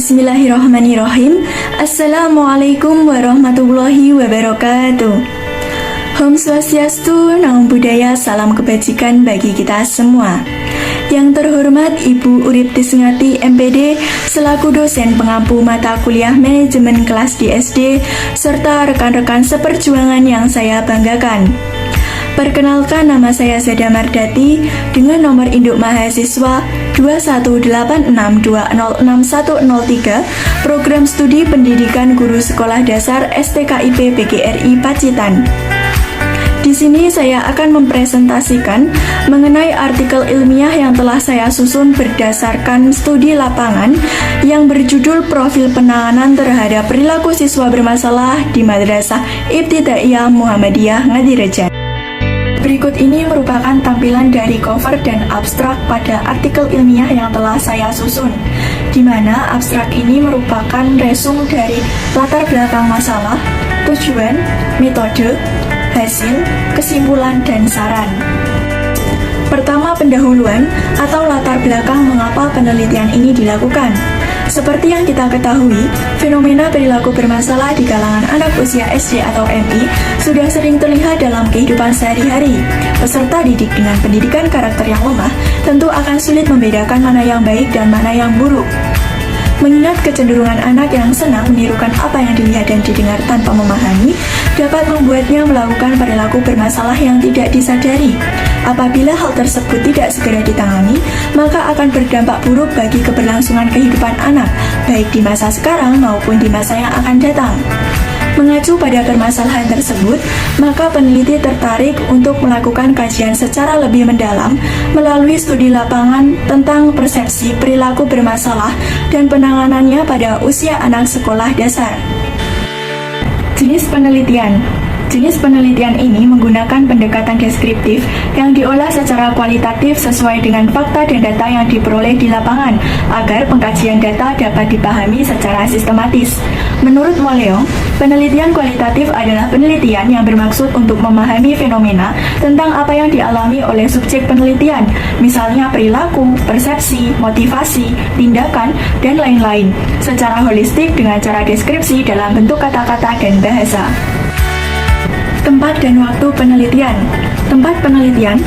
Bismillahirrahmanirrahim. Assalamualaikum warahmatullahi wabarakatuh. Om Swastiastu, Namo Buddhaya, salam kebajikan bagi kita semua. Yang terhormat Ibu Urip Disengati MPD selaku dosen pengampu mata kuliah manajemen kelas di SD serta rekan-rekan seperjuangan yang saya banggakan. Perkenalkan, nama saya Zada Mardati dengan nomor induk mahasiswa 21862066103, program studi pendidikan guru sekolah dasar STKIP PGRI Pacitan. Di sini saya akan mempresentasikan mengenai artikel ilmiah yang telah saya susun berdasarkan studi lapangan yang berjudul Profil Penanganan Terhadap Perilaku Siswa Bermasalah di Madrasah Ibtidaiyah Muhammadiyah Ngadirejan. Berikut ini merupakan tampilan dari cover dan abstrak pada artikel ilmiah yang telah saya susun, di mana abstrak ini merupakan resum dari latar belakang masalah, tujuan, metode, hasil, kesimpulan, dan saran. Pertama, pendahuluan atau latar belakang mengapa penelitian ini dilakukan. Seperti yang kita ketahui, fenomena perilaku bermasalah di kalangan anak usia SD atau MI sudah sering terlihat dalam kehidupan sehari-hari. Peserta didik dengan pendidikan karakter yang lemah tentu akan sulit membedakan mana yang baik dan mana yang buruk. Mengingat kecenderungan anak yang senang menirukan apa yang dilihat dan didengar tanpa memahami, dapat membuatnya melakukan perilaku bermasalah yang tidak disadari. Apabila hal tersebut tidak segera ditangani, maka akan berdampak buruk bagi keberlangsungan kehidupan anak, baik di masa sekarang maupun di masa yang akan datang. Mengacu pada permasalahan tersebut, maka peneliti tertarik untuk melakukan kajian secara lebih mendalam melalui studi lapangan tentang persepsi perilaku bermasalah dan penanganannya pada usia anak sekolah dasar. Jenis penelitian. Jenis penelitian ini menggunakan pendekatan deskriptif yang diolah secara kualitatif sesuai dengan fakta dan data yang diperoleh di lapangan agar pengkajian data dapat dipahami secara sistematis. Menurut Moleong, penelitian kualitatif adalah penelitian yang bermaksud untuk memahami fenomena tentang apa yang dialami oleh subjek penelitian, misalnya perilaku, persepsi, motivasi, tindakan, dan lain-lain, secara holistik dengan cara deskripsi dalam bentuk kata-kata dan bahasa. Tempat dan waktu penelitian. Tempat penelitian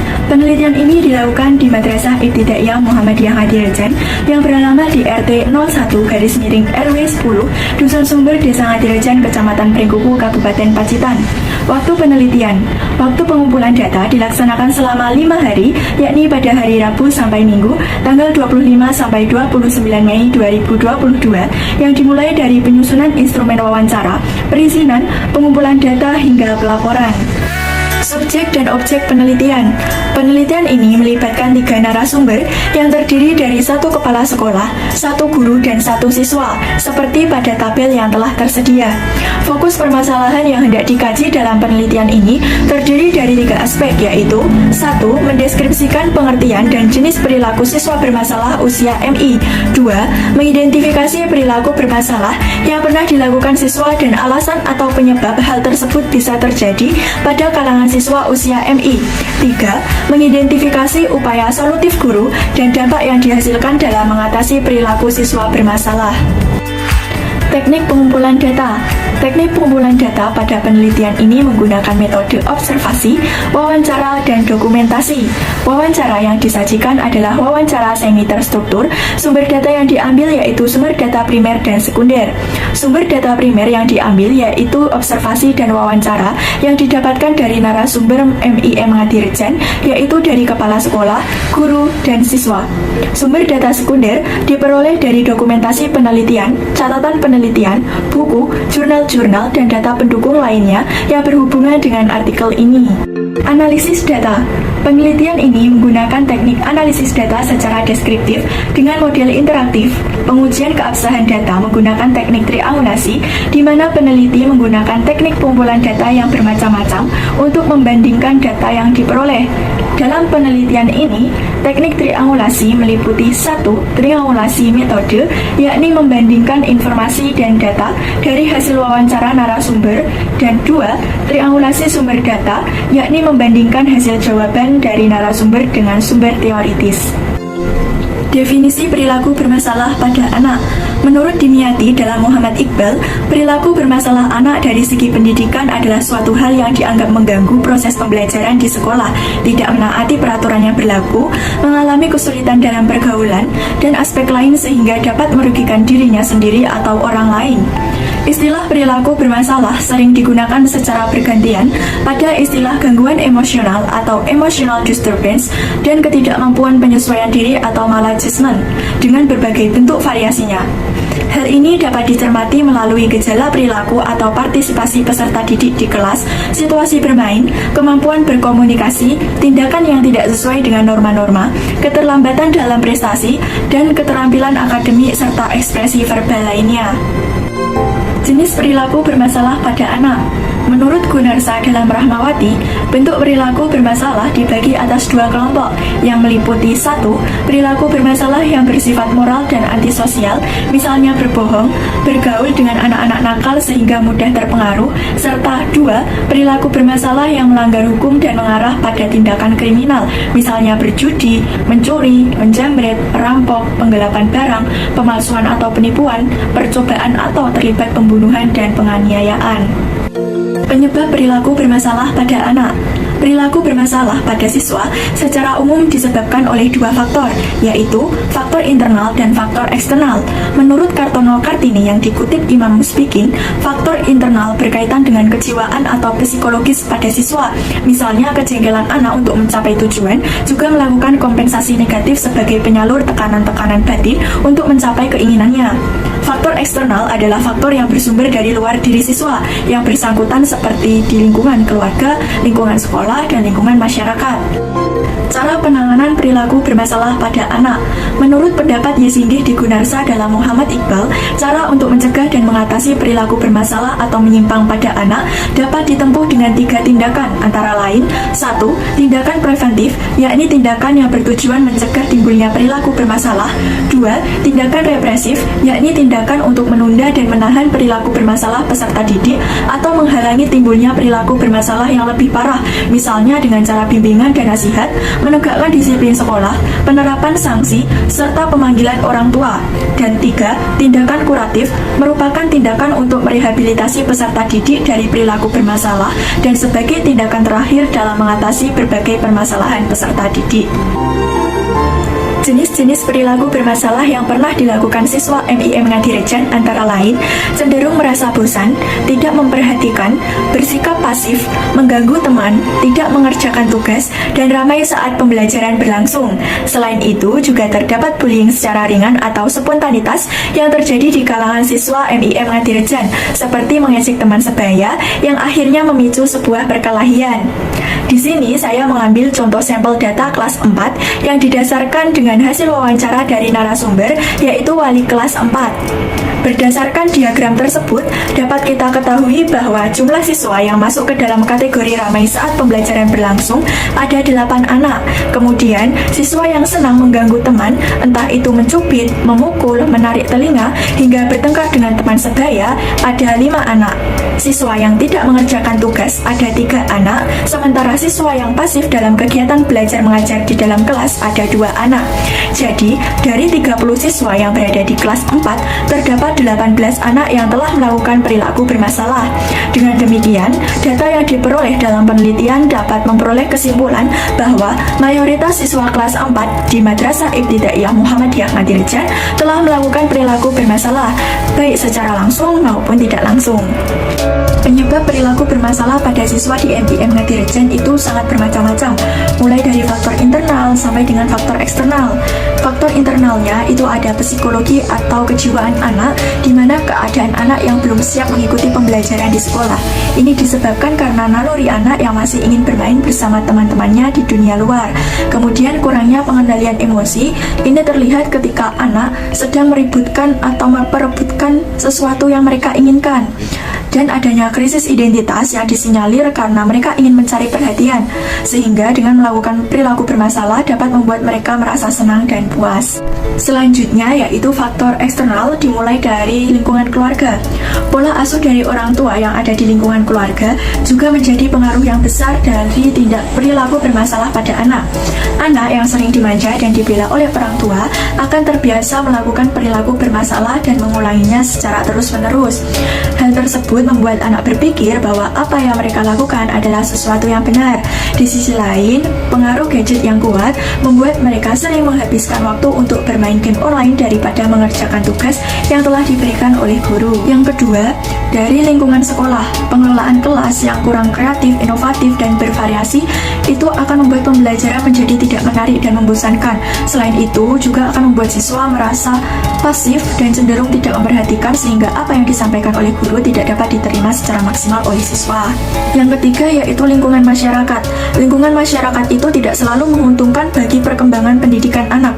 ini dilakukan di Madrasah Ibtidaiyah Muhammadiyah Ngadirejan yang beralamat di RT 01/RW 10, Dusun Sumber, Desa Ngadirejan, Kecamatan Pringkuku, Kabupaten Pacitan. Waktu penelitian. Waktu pengumpulan data dilaksanakan selama 5 hari, yakni pada hari Rabu sampai Minggu, tanggal 25 sampai 29 Mei 2022, yang dimulai dari penyusunan instrumen wawancara, perizinan, pengumpulan data hingga pelaporan. Subjek dan objek penelitian. Penelitian ini melibatkan 3 narasumber yang terdiri dari 1 kepala sekolah, 1 guru, dan 1 siswa, seperti pada tabel yang telah tersedia. Fokus permasalahan yang hendak dikaji dalam penelitian ini terdiri dari 3 aspek, yaitu 1. Mendeskripsikan pengertian dan jenis perilaku siswa bermasalah usia MI. 2. Mengidentifikasi perilaku bermasalah yang pernah dilakukan siswa dan alasan atau penyebab hal tersebut bisa terjadi pada kalangan siswa usia MI. 3. Mengidentifikasi upaya solutif guru dan dampak yang dihasilkan dalam mengatasi perilaku siswa bermasalah. Teknik pengumpulan data. Teknik pengumpulan data pada penelitian ini menggunakan metode observasi, wawancara, dan dokumentasi. Wawancara yang disajikan adalah wawancara semi terstruktur. Sumber data yang diambil yaitu sumber data primer dan sekunder. Sumber data primer yang diambil yaitu observasi dan wawancara yang didapatkan dari narasumber MIM Ngadirejan, yaitu dari kepala sekolah, guru, dan siswa. Sumber data sekunder diperoleh dari dokumentasi penelitian, catatan penelitian, buku, jurnal-jurnal, dan data pendukung lainnya yang berhubungan dengan artikel ini. Analisis data. Penelitian ini menggunakan teknik analisis data secara deskriptif dengan model interaktif. Pengujian keabsahan data menggunakan teknik triangulasi, di mana peneliti menggunakan teknik pengumpulan data yang bermacam-macam untuk membandingkan data yang diperoleh. Dalam penelitian ini, teknik triangulasi meliputi 1. Triangulasi metode, yakni membandingkan informasi dan data dari hasil wawancara narasumber, dan 2. Triangulasi sumber data, yakni membandingkan hasil jawaban dari narasumber dengan sumber teoritis. Definisi perilaku bermasalah pada anak. Menurut Dimyati dalam Muhammad Iqbal, perilaku bermasalah anak dari segi pendidikan adalah suatu hal yang dianggap mengganggu proses pembelajaran di sekolah, tidak menaati peraturan yang berlaku, mengalami kesulitan dalam pergaulan, dan aspek lain sehingga dapat merugikan dirinya sendiri atau orang lain. Istilah perilaku bermasalah sering digunakan secara bergantian pada istilah gangguan emosional atau emotional disturbance dan ketidakmampuan penyesuaian diri atau maladjustment dengan berbagai bentuk variasinya. Hal ini dapat dicermati melalui gejala perilaku atau partisipasi peserta didik di kelas, situasi bermain, kemampuan berkomunikasi, tindakan yang tidak sesuai dengan norma-norma, keterlambatan dalam prestasi, dan keterampilan akademik serta ekspresi verbal lainnya. Jenis perilaku bermasalah pada anak. Menurut Gunarsa dalam Rahmawati, bentuk perilaku bermasalah dibagi atas dua kelompok yang meliputi 1. Perilaku bermasalah yang bersifat moral dan antisosial, misalnya berbohong, bergaul dengan anak-anak nakal sehingga mudah terpengaruh, serta 2. Perilaku bermasalah yang melanggar hukum dan mengarah pada tindakan kriminal, misalnya berjudi, mencuri, menjamret, merampok, penggelapan barang, pemalsuan atau penipuan, percobaan atau terlibat pembunuhan dan penganiayaan. Penyebab perilaku bermasalah pada anak. Perilaku bermasalah pada siswa secara umum disebabkan oleh dua faktor, yaitu faktor internal dan faktor eksternal. Menurut Kartono Kartini yang dikutip Imam Musbikin, faktor internal berkaitan dengan kejiwaan atau psikologis pada siswa. Misalnya kejengkelan anak untuk mencapai tujuan, juga melakukan kompensasi negatif sebagai penyalur tekanan-tekanan batin untuk mencapai keinginannya. Faktor eksternal adalah faktor yang bersumber dari luar diri siswa yang bersangkutan seperti di lingkungan keluarga, lingkungan sekolah, dan lingkungan masyarakat. Cara penanganan perilaku bermasalah pada anak. Menurut pendapat Yesindih di Gunarsa dalam Muhammad Iqbal, cara untuk mencegah dan mengatasi perilaku bermasalah atau menyimpang pada anak dapat ditempuh dengan 3 tindakan, antara lain 1. Tindakan preventif, yakni tindakan yang bertujuan mencegah timbulnya perilaku bermasalah. 2. Tindakan represif, yakni tindakan untuk menunda dan menahan perilaku bermasalah peserta didik atau menghalangi timbulnya perilaku bermasalah yang lebih parah, misalnya dengan cara bimbingan dan nasihat, menegakkan disiplin sekolah, penerapan sanksi, serta pemanggilan orang tua. Dan 3. Tindakan kuratif merupakan tindakan untuk merehabilitasi peserta didik dari perilaku bermasalah dan sebagai tindakan terakhir dalam mengatasi berbagai permasalahan peserta didik. Jenis-jenis perilaku bermasalah yang pernah dilakukan siswa MIM Ngadirejan antara lain cenderung merasa bosan, tidak memperhatikan, bersikap pasif, mengganggu teman, tidak mengerjakan tugas, dan ramai saat pembelajaran berlangsung. Selain itu, juga terdapat bullying secara ringan atau spontanitas yang terjadi di kalangan siswa MIM Ngadirejan, seperti mengejek teman sebaya yang akhirnya memicu sebuah perkelahian. Di sini saya mengambil contoh sampel data kelas 4 yang didasarkan dengan hasil wawancara dari narasumber, yaitu wali kelas 4. Berdasarkan diagram tersebut, dapat kita ketahui bahwa jumlah siswa yang masuk ke dalam kategori ramai saat pembelajaran berlangsung ada 8 anak. Kemudian, siswa yang senang mengganggu teman, entah itu mencubit, memukul, menarik telinga, hingga bertengkar dengan teman sebaya, ada 5 anak. Siswa yang tidak mengerjakan tugas ada 3 anak, sementara siswa yang pasif dalam kegiatan belajar mengajar di dalam kelas ada 2 anak. Jadi, dari 30 siswa yang berada di kelas 4, terdapat 18 anak yang telah melakukan perilaku bermasalah. Dengan demikian, data yang diperoleh dalam penelitian dapat memperoleh kesimpulan bahwa mayoritas siswa kelas 4 di Madrasah Ibtidaiyah Muhammadiyah Ngadirejan telah melakukan perilaku bermasalah, baik secara langsung maupun tidak langsung. Penyebab perilaku bermasalah pada siswa di MIM Ngadirejan itu sangat bermacam-macam, mulai dari faktor internal sampai dengan faktor eksternal. Faktor internalnya itu ada psikologi atau kejiwaan anak, di mana keadaan anak yang belum siap mengikuti pembelajaran di sekolah. Ini disebabkan karena naluri anak yang masih ingin bermain bersama teman-temannya di dunia luar. Kemudian kurangnya pengendalian emosi, ini terlihat ketika anak sedang meributkan atau memperebutkan sesuatu yang mereka inginkan. dan adanya krisis identitas yang disinyalir karena mereka ingin mencari perhatian, sehingga dengan melakukan perilaku bermasalah dapat membuat mereka merasa senang dan puas. Selanjutnya yaitu faktor eksternal, dimulai dari lingkungan keluarga. Pola asuh dari orang tua yang ada di lingkungan keluarga juga menjadi pengaruh yang besar dari tindak perilaku bermasalah pada anak. Anak yang sering dimanja dan dibela oleh orang tua akan terbiasa melakukan perilaku bermasalah dan mengulanginya secara terus-menerus. Hal tersebut membuat anak berpikir bahwa apa yang mereka lakukan adalah sesuatu yang benar. Di sisi lain, pengaruh gadget yang kuat membuat mereka sering menghabiskan waktu untuk bermain game online daripada mengerjakan tugas yang telah diberikan oleh guru. Yang kedua, dari lingkungan sekolah, pengelolaan kelas yang kurang kreatif, inovatif, dan bervariasi itu akan membuat pembelajaran menjadi tidak menarik dan membosankan. Selain itu, juga akan membuat siswa merasa pasif dan cenderung tidak memperhatikan sehingga apa yang disampaikan oleh guru tidak dapat diterima secara maksimal oleh siswa. Yang ketiga yaitu lingkungan masyarakat. Lingkungan masyarakat itu tidak selalu menguntungkan bagi perkembangan pendidikan anak.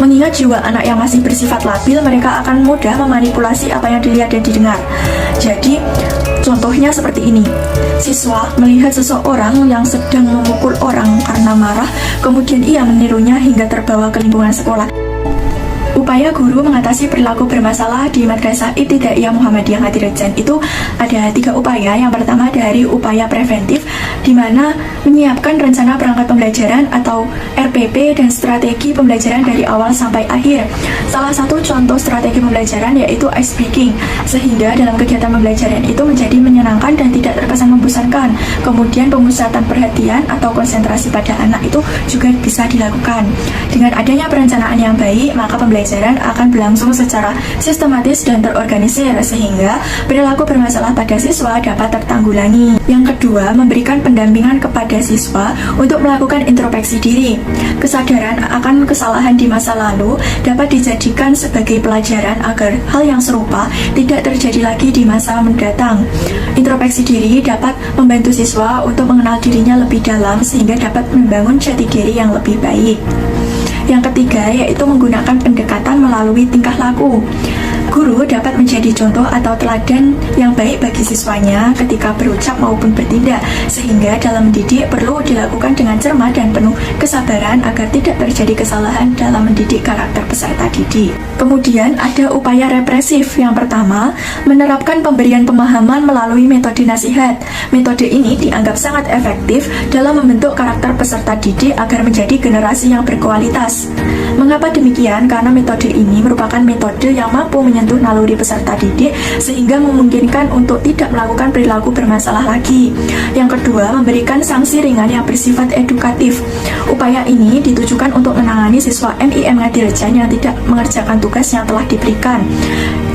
Mengingat jiwa anak yang masih bersifat labil, mereka akan mudah memanipulasi apa yang dilihat dan didengar. Jadi, contohnya seperti ini. Siswa melihat seseorang yang sedang memukul orang karena marah, kemudian ia menirunya hingga terbawa ke lingkungan sekolah. Upaya guru mengatasi perilaku bermasalah di Madrasah Ibtidaiyah Muhammadiyah Ngadirejan itu ada 3 upaya. Yang pertama dari upaya preventif, di mana menyiapkan rencana perangkat pembelajaran atau RPP dan strategi pembelajaran dari awal sampai akhir. Salah satu contoh strategi pembelajaran yaitu ice breaking, sehingga dalam kegiatan pembelajaran itu menjadi menyenangkan dan tidak terkesan membosankan. Kemudian pemusatan perhatian atau konsentrasi pada anak itu juga bisa dilakukan. Dengan adanya perencanaan yang baik, maka pembelajaran akan berlangsung secara sistematis dan terorganisir sehingga perilaku bermasalah pada siswa dapat tertanggulangi. Yang kedua, memberikan pendampingan kepada siswa untuk melakukan introspeksi diri. Kesadaran akan kesalahan di masa lalu dapat dijadikan sebagai pelajaran agar hal yang serupa tidak terjadi lagi di masa mendatang. Introspeksi diri dapat membantu siswa untuk mengenal dirinya lebih dalam sehingga dapat membangun jati diri yang lebih baik. Yang ketiga yaitu menggunakan pendekatan melalui tingkah laku. Guru dapat menjadi contoh atau teladan yang baik bagi siswanya ketika berucap maupun bertindak, sehingga dalam mendidik perlu dilakukan dengan cermat dan penuh kesabaran agar tidak terjadi kesalahan dalam mendidik karakter peserta didik. Kemudian ada upaya represif. Yang pertama, menerapkan pemberian pemahaman melalui metode nasihat. Metode ini dianggap sangat efektif dalam membentuk karakter peserta didik agar menjadi generasi yang berkualitas. Mengapa demikian? Karena metode ini merupakan metode yang mampu menyentuh naluri peserta didik sehingga memungkinkan untuk tidak melakukan perilaku bermasalah lagi. Yang kedua, memberikan sanksi ringan yang bersifat edukatif. Upaya ini ditujukan untuk menangani siswa MIM Ngadirejan yang tidak mengerjakan tugas yang telah diberikan.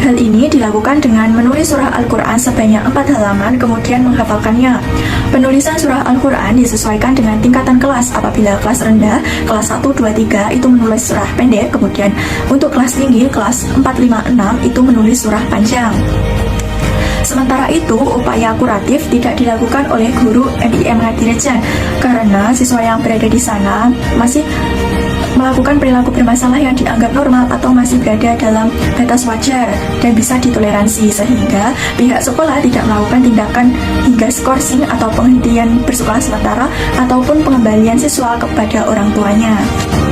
Hal ini dilakukan dengan menulis surah Al-Quran sebanyak 4 halaman kemudian menghafalkannya. Penulisan surah Al-Quran disesuaikan dengan tingkatan kelas. Apabila kelas rendah, kelas 1, 2, 3 itu menulis surah pendek, kemudian untuk kelas tinggi, kelas 4, 5, 6 itu menulis surah panjang. Sementara itu, upaya kuratif tidak dilakukan oleh guru MIM Ngadirejan karena siswa yang berada di sana masih melakukan perilaku bermasalah yang dianggap normal atau masih berada dalam batas wajar dan bisa ditoleransi, sehingga pihak sekolah tidak melakukan tindakan hingga skorsing atau penghentian bersekolah sementara ataupun pengembalian siswa kepada orang tuanya.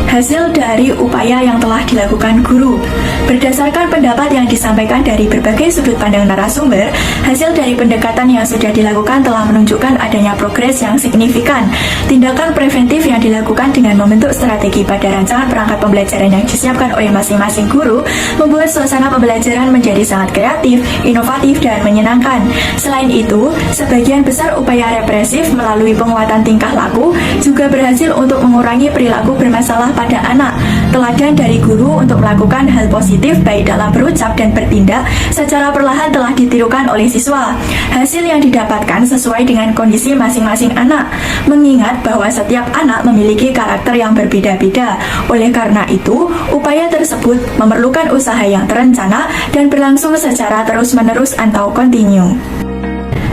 Hasil dari upaya yang telah dilakukan guru. Berdasarkan pendapat yang disampaikan dari berbagai sudut pandang narasumber, hasil dari pendekatan yang sudah dilakukan telah menunjukkan adanya progres yang signifikan. Tindakan preventif yang dilakukan dengan membentuk strategi pada rancangan perangkat pembelajaran yang disiapkan oleh masing-masing guru membuat suasana pembelajaran menjadi sangat kreatif, inovatif, dan menyenangkan. Selain itu, sebagian besar upaya represif melalui penguatan tingkah laku juga berhasil untuk mengurangi perilaku bermasalah pada anak. Teladan dari guru untuk melakukan hal positif baik dalam berucap dan bertindak secara perlahan telah ditirukan oleh siswa. Hasil yang didapatkan sesuai dengan kondisi masing-masing anak, mengingat bahwa setiap anak memiliki karakter yang berbeda-beda. Oleh karena itu, upaya tersebut memerlukan usaha yang terencana dan berlangsung secara terus-menerus atau kontinu.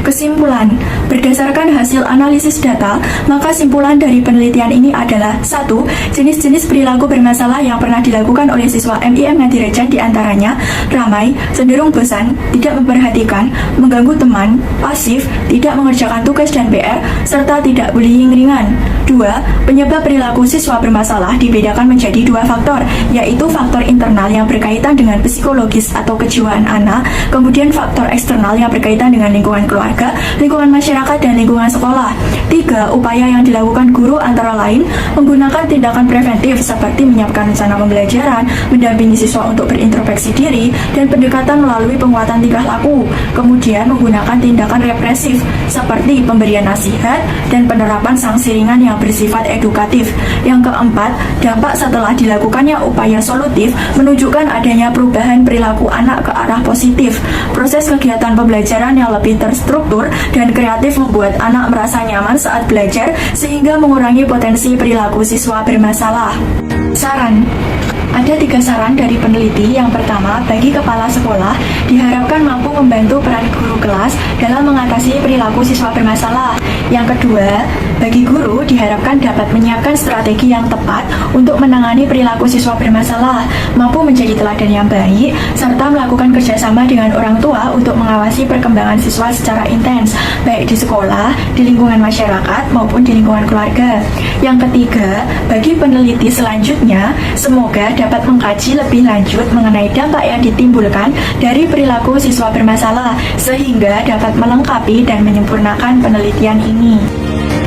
Kesimpulan, Berdasarkan hasil analisis data, maka simpulan dari penelitian ini adalah 1. Jenis-jenis perilaku bermasalah yang pernah dilakukan oleh siswa MIM Ngadirejan diantaranya ramai, cenderung bosan, tidak memperhatikan, mengganggu teman, pasif, tidak mengerjakan tugas dan PR, serta tidak bullying ringan. 2. Penyebab perilaku siswa bermasalah dibedakan menjadi 2 faktor, yaitu faktor internal yang berkaitan dengan psikologis atau kejiwaan anak, kemudian faktor eksternal yang berkaitan dengan lingkungan keluarga, lingkungan masyarakat, dan lingkungan sekolah. 3. Upaya yang dilakukan guru antara lain menggunakan tindakan preventif seperti menyiapkan rencana pembelajaran, mendampingi siswa untuk berintrospeksi diri, dan pendekatan melalui penguatan tingkah laku. Kemudian menggunakan tindakan represif seperti pemberian nasihat dan penerapan sanksi ringan yang bersifat edukatif. Yang keempat, dampak setelah dilakukannya upaya solutif menunjukkan adanya perubahan perilaku anak ke arah positif. Proses kegiatan pembelajaran yang lebih terstruktur dan kreatif membuat anak merasa nyaman saat belajar sehingga mengurangi potensi perilaku siswa bermasalah. Saran. Ada 3 saran dari peneliti. Yang pertama, bagi kepala sekolah diharapkan mampu membantu peran guru kelas dalam mengatasi perilaku siswa bermasalah. Yang kedua, bagi guru diharapkan dapat menyiapkan strategi yang tepat untuk menangani perilaku siswa bermasalah, mampu menjadi teladan yang baik, serta melakukan kerjasama dengan orang tua untuk mengawasi perkembangan siswa secara intens, baik di sekolah, di lingkungan masyarakat, maupun di lingkungan keluarga. Yang ketiga, bagi peneliti selanjutnya, semoga dapat mengkaji lebih lanjut mengenai dampak yang ditimbulkan dari perilaku siswa bermasalah, sehingga dapat melengkapi dan menyempurnakan penelitian ini.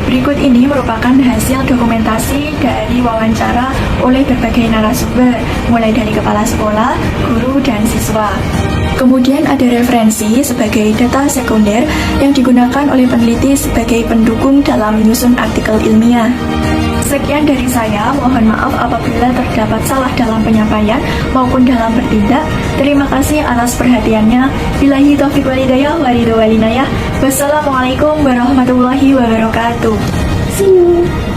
Berikut ini merupakan hasil dokumentasi dari wawancara oleh berbagai narasumber, mulai dari kepala sekolah, guru, dan siswa. Kemudian ada referensi sebagai data sekunder yang digunakan oleh peneliti sebagai pendukung dalam menyusun artikel ilmiah. Sekian dari saya, mohon maaf apabila terdapat salah dalam penyampaian maupun dalam bertindak. Terima kasih atas perhatiannya. Billahi taufiq wal hidayah wa ridho wal inayah. Wassalamualaikum warahmatullahi wabarakatuh. See you.